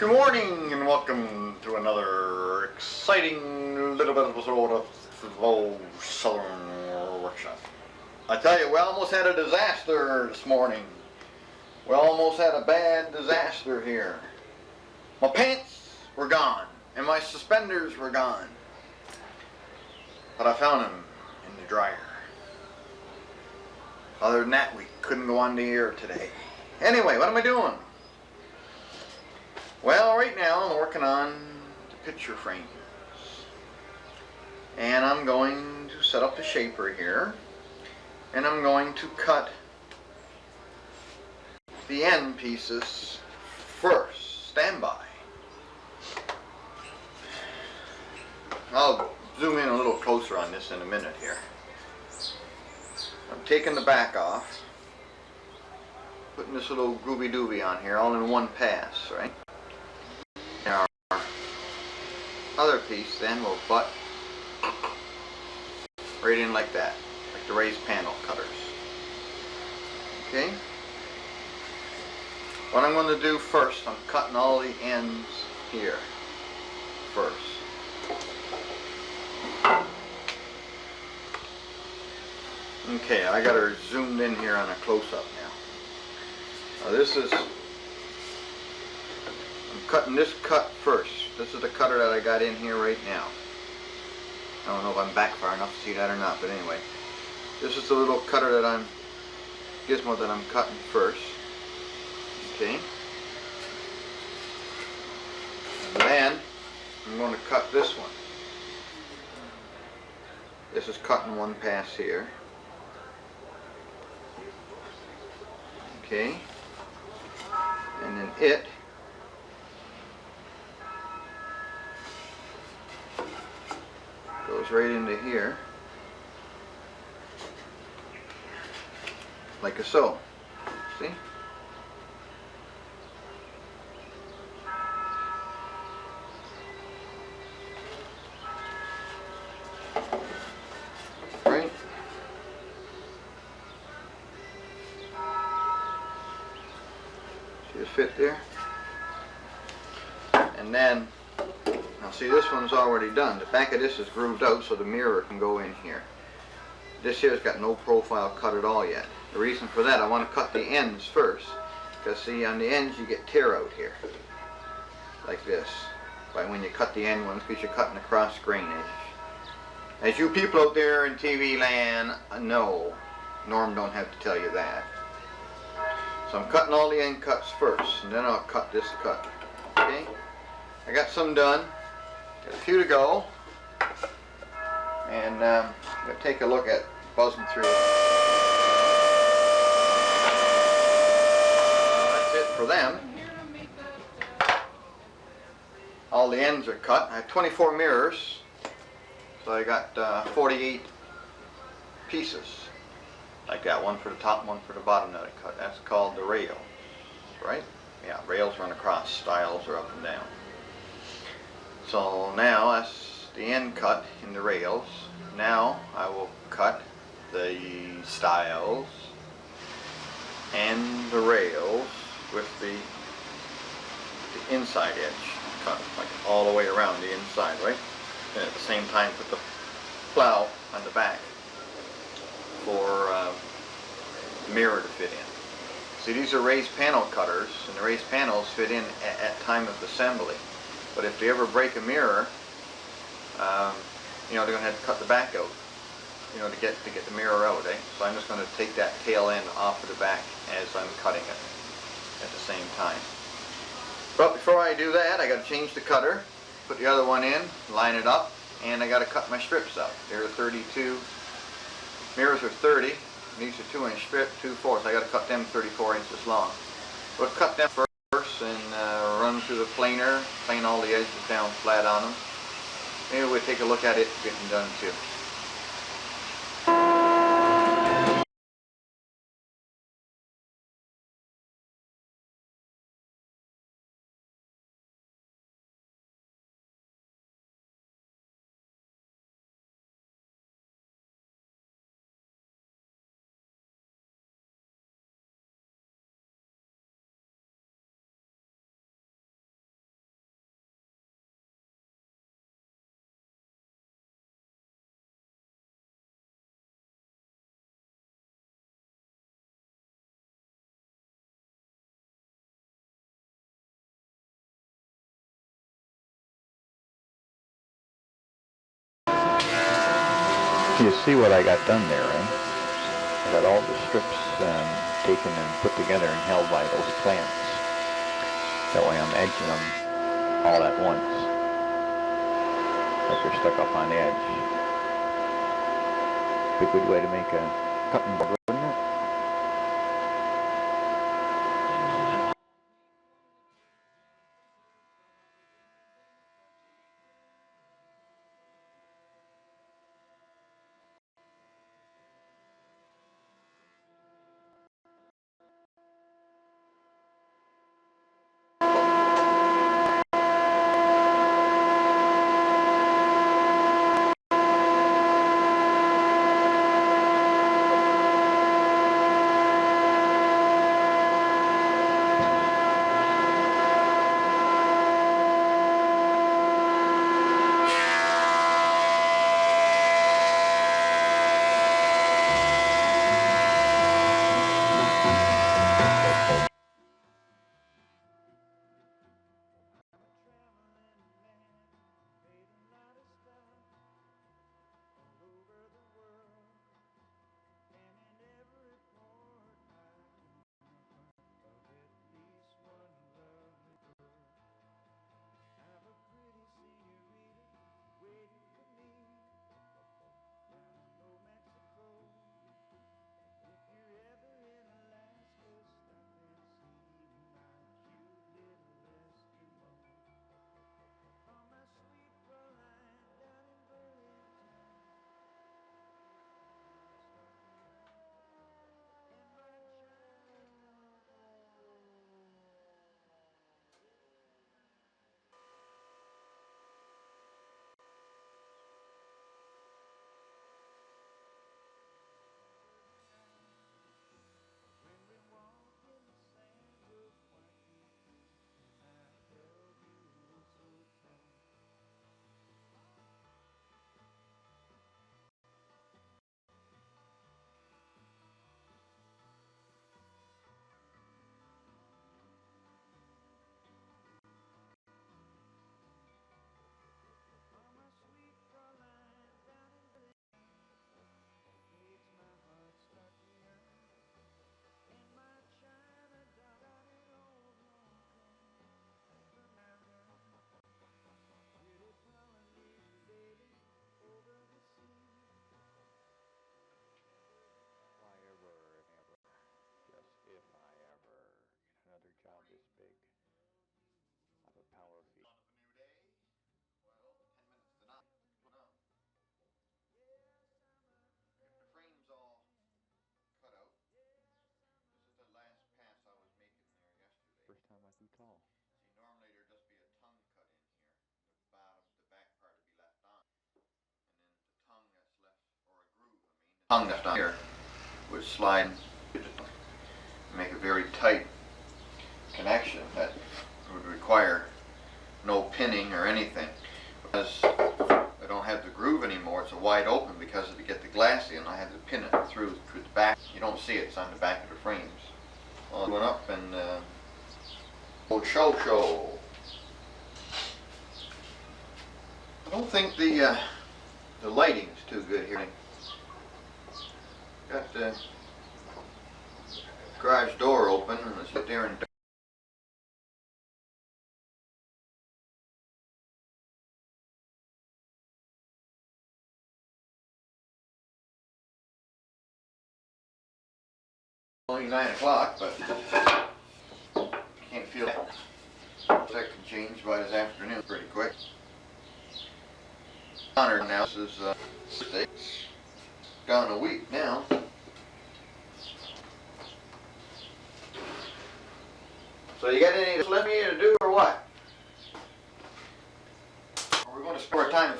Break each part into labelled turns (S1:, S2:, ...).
S1: Good morning and welcome to another exciting little bit of episode of the Southern Workshop. I tell you, we almost had a disaster this morning. We almost had a bad disaster here. My pants were gone and my suspenders were gone. But I found them in the dryer. Other than that, we couldn't go on the air today. Anyway, what am I doing? Well, right now I'm working on the picture frames. And I'm going to set up the shaper here. And I'm going to cut the end pieces first. Stand by. I'll zoom in a little closer on this in a minute here. I'm taking the back off. Putting this little groovy doobie on here all in one pass, right? Our other piece then will butt right in like that, like the raised panel cutters. Okay? What I'm going to do first, I'm cutting all the ends here first. Okay, I got her zoomed in here on a close-up now. Now this is, I'm cutting this cut first. This is the cutter that I got in here right now. I don't know if I'm back far enough to see that or not, but anyway. This is the little cutter that I'm, gizmo that I'm cutting first. Okay. And then I'm going to cut this one. This is cutting one pass here. Okay. And then it goes right into here, like so. See? Right? See the fit there? And then, now see, this one's already done. The back of this is grooved out so the mirror can go in here. This here's got no profile cut at all yet. The reason for that, I want to cut the ends first. Because see, on the ends you get tear out here. Like this. By when you cut the end ones, because you're cutting across grainage. As you people out there in TV land know, Norm don't have to tell you that. So I'm cutting all the end cuts first, and then I'll cut this cut. Okay? I got some done. Got a few to go. And I'm going to take a look at buzzing through. That's it for them. All the ends are cut. I have 24 mirrors. So I got 48 pieces. Like that, one for the top, one for the bottom that I cut. That's called the rail. Right? Yeah, rails run across, stiles are up and down. So now that's the end cut in the rails. Now I will cut the stiles and the rails with the inside edge cut, like all the way around the inside, right? And at the same time put the plow on the back for the mirror to fit in. See, these are raised panel cutters, and the raised panels fit in at time of assembly. But if they ever break a mirror, you know, they're going to have to cut the back out, you know, to get the mirror out, eh? So I'm just going to take that tail end off of the back as I'm cutting it at the same time. But before I do that, I got to change the cutter, put the other one in, line it up, and I got to cut my strips up. They're 32. Mirrors are 30. These are 2-inch strip, 2/4. I got to cut them 34 inches long. We'll cut them first and run through the planer, plane all the edges down flat on them. Maybe we'll take a look at it getting done too.
S2: You see what I got done there, right? I got all the strips taken and put together and held by those clamps. That way I'm edging them all at once, like they're stuck up on the edge. Be a good way to make a cutting board, wouldn't it? If I ever get another job this big, I have a power feed.
S1: The frame's all cut out. This is the last pass I was making there yesterday.
S2: First time I do tall.
S1: See, normally there'd just be a tongue cut in here. The bottom, the back part would be left on. And then the tongue that's left, or a groove, I mean, the tongue left on here would slide, make a very tight connection that would require no pinning or anything. Because I don't have the groove anymore, it's a wide open because to get the glass in I had to pin it through the back. You don't see it, it's on the back of the frames. Well, I went up and old show. I don't think the lighting is too good here. Got the garage door open and I sit there and only 9 o'clock, but can't feel that. That can change by this afternoon pretty quick. Honor now, this is Thursday. Gone a week now. So you got anything left for you to do or what? Or we're going to spend our time.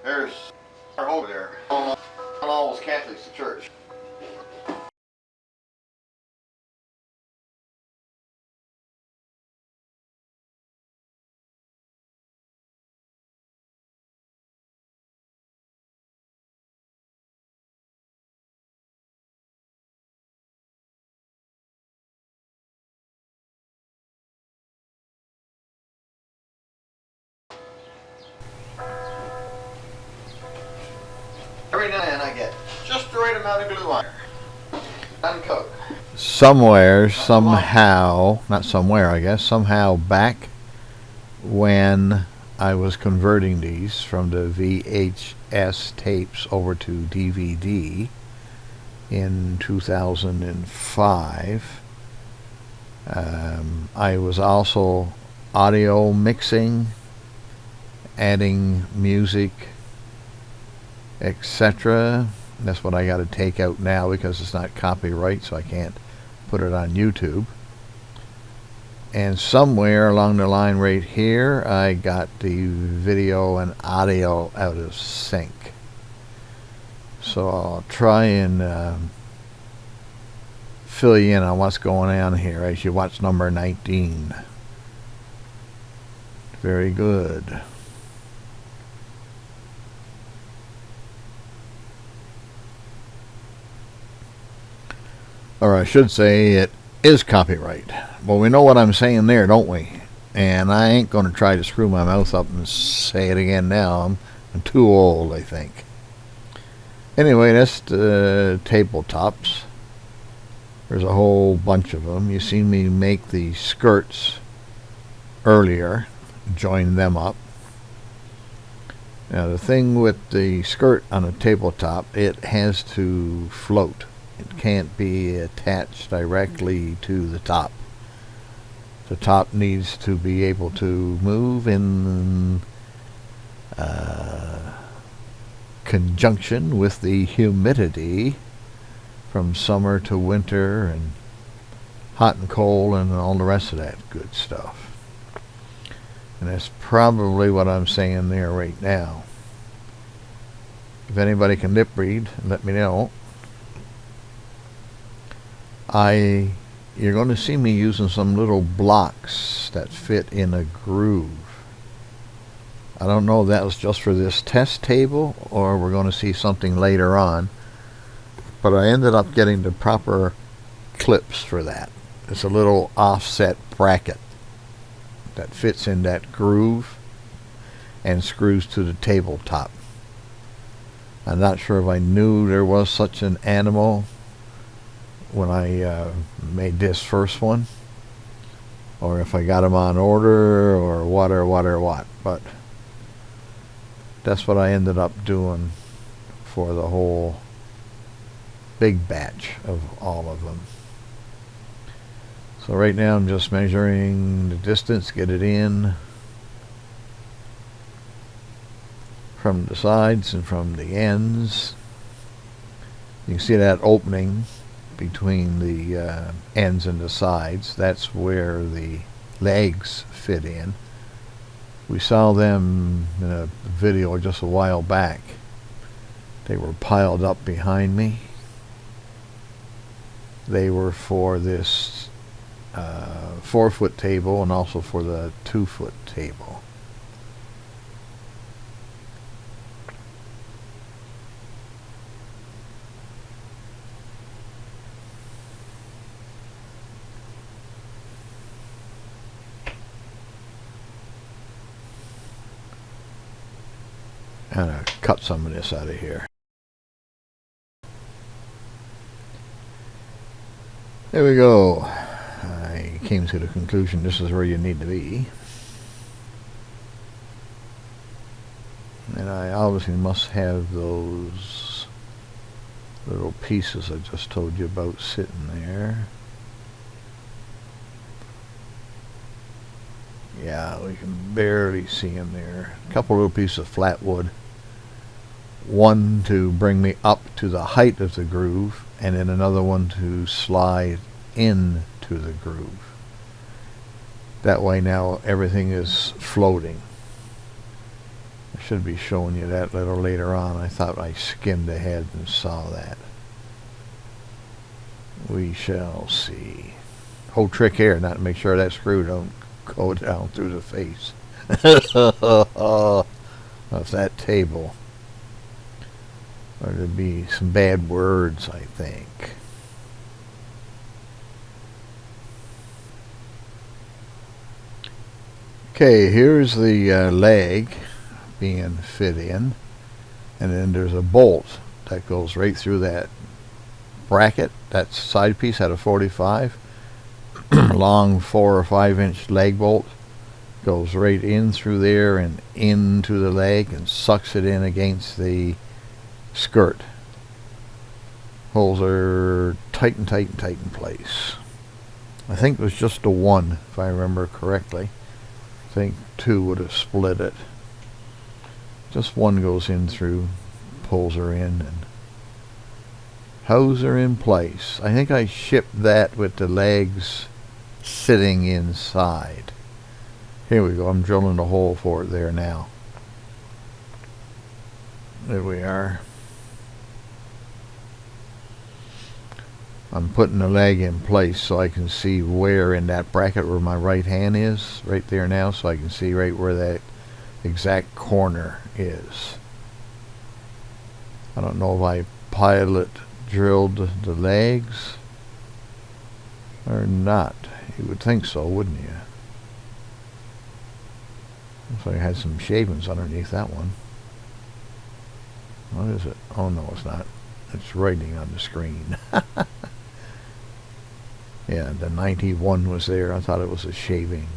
S1: There's over there. Almost Catholics to church. Every now and then I get just the right amount of glue on her. Uncoat.
S2: Somewhere, somehow, not somewhere I guess, somehow back when I was converting these from the VHS tapes over to DVD in 2005, I was also audio mixing, adding music, etc. That's what I got to take out now because it's not copyright, so I can't put it on YouTube. And somewhere along the line right here, I got the video and audio out of sync. So I'll try and fill you in on what's going on here as you watch number 19. Very good. Or I should say it is copyright. Well, we know what I'm saying there, don't we? And I ain't going to try to screw my mouth up and say it again now. I'm too old, I think. Anyway, that's the tabletops. There's a whole bunch of them. You seen me make the skirts earlier. Join them up. Now, the thing with the skirt on a tabletop, it has to float. It can't be attached directly to the top. The top needs to be able to move in conjunction with the humidity from summer to winter and hot and cold and all the rest of that good stuff. And that's probably what I'm saying there right now. If anybody can lip read, let me know. You're going to see me using some little blocks that fit in a groove. I don't know if that was just for this test table or we're going to see something later on, but I ended up getting the proper clips for that. It's a little offset bracket that fits in that groove and screws to the tabletop. I'm not sure if I knew there was such an animal when I made this first one, or if I got them on order, or what, but that's what I ended up doing for the whole big batch of all of them. So right now I'm just measuring the distance, get it in from the sides and from the ends. You can see that opening between the ends and the sides. That's where the legs fit in. We saw them in a video just a while back. They were piled up behind me. They were for this 4-foot table and also for the 2-foot table. I'm going to cut some of this out of here. There we go. I came to the conclusion this is where you need to be. And I obviously must have those little pieces I just told you about sitting there. Yeah, we can barely see them there. A couple little pieces of flat wood. One to bring me up to the height of the groove, and then another one to slide into the groove. That way now everything is floating. I should be showing you that a little later on. I thought I skimmed ahead and saw that. We shall see. Whole trick here, not to make sure that screw don't go down through the face of that table. Or there'd be some bad words, I think. Okay, here's the leg being fit in. and then there's a bolt that goes right through that bracket. That side piece had a 45. Long 4 or 5 inch leg bolt goes right in through there and into the leg and sucks it in against the skirt. Holes are tight and tight and tight in place. I think it was just a 1, if I remember correctly. I think 2 would have split it. Just 1 goes in through, pulls her in, and hose her in place. I think I shipped that with the legs sitting inside. Here we go. I'm drilling a hole for it there now. There we are. I'm putting the leg in place so I can see where in that bracket where my right hand is, right there now, so I can see right where that exact corner is. I don't know if I pilot drilled the legs or not. You would think so, wouldn't you? Looks like I had some shavings underneath that one. What is it? Oh no, it's not. It's writing on the screen. Yeah, the 91 was there. I thought it was a shaving.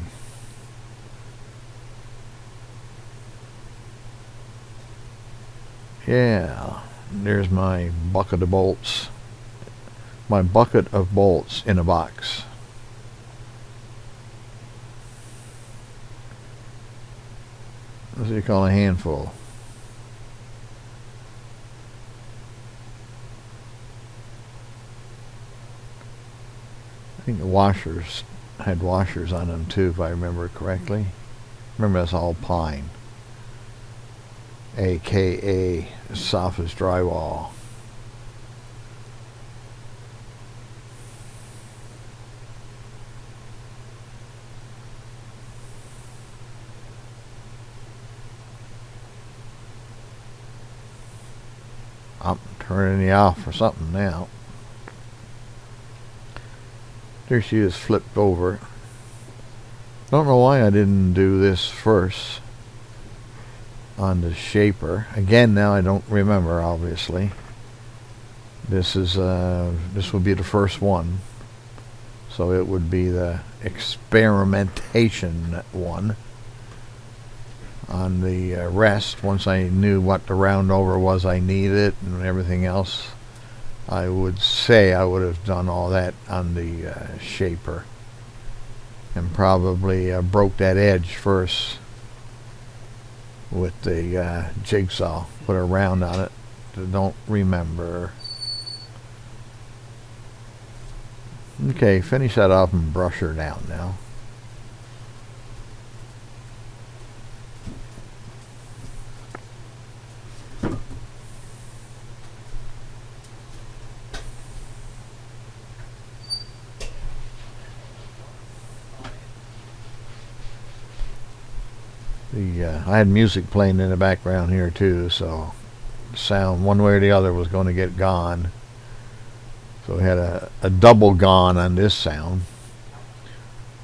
S2: Yeah, there's my bucket of bolts. My bucket of bolts in a box. What do you call a handful? I think the washers had washers on them too, if I remember correctly. Remember, that's all pine, aka soft as drywall. I'm turning you off for something now. There she is, flipped over. Don't know why I didn't do this first on the shaper. Again, now I don't remember, obviously. This is this would be the first one, so it would be the experimentation one. On the rest, once I knew what the round over was I needed and everything else, I would say I would have done all that on the shaper, and probably broke that edge first with the jigsaw, put a round on it. Don't remember. Okay, finish that off and brush her down now. I had music playing in the background here too, so sound one way or the other was going to get gone. So we had a double gone on this sound.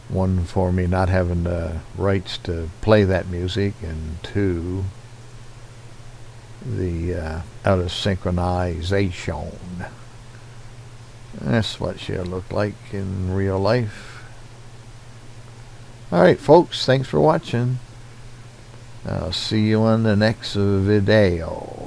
S2: One for me not having the rights to play that music, and 2, the out of synchronization. That's what she'll look like in real life. Alright folks, thanks for watching. I'll see you on the next video.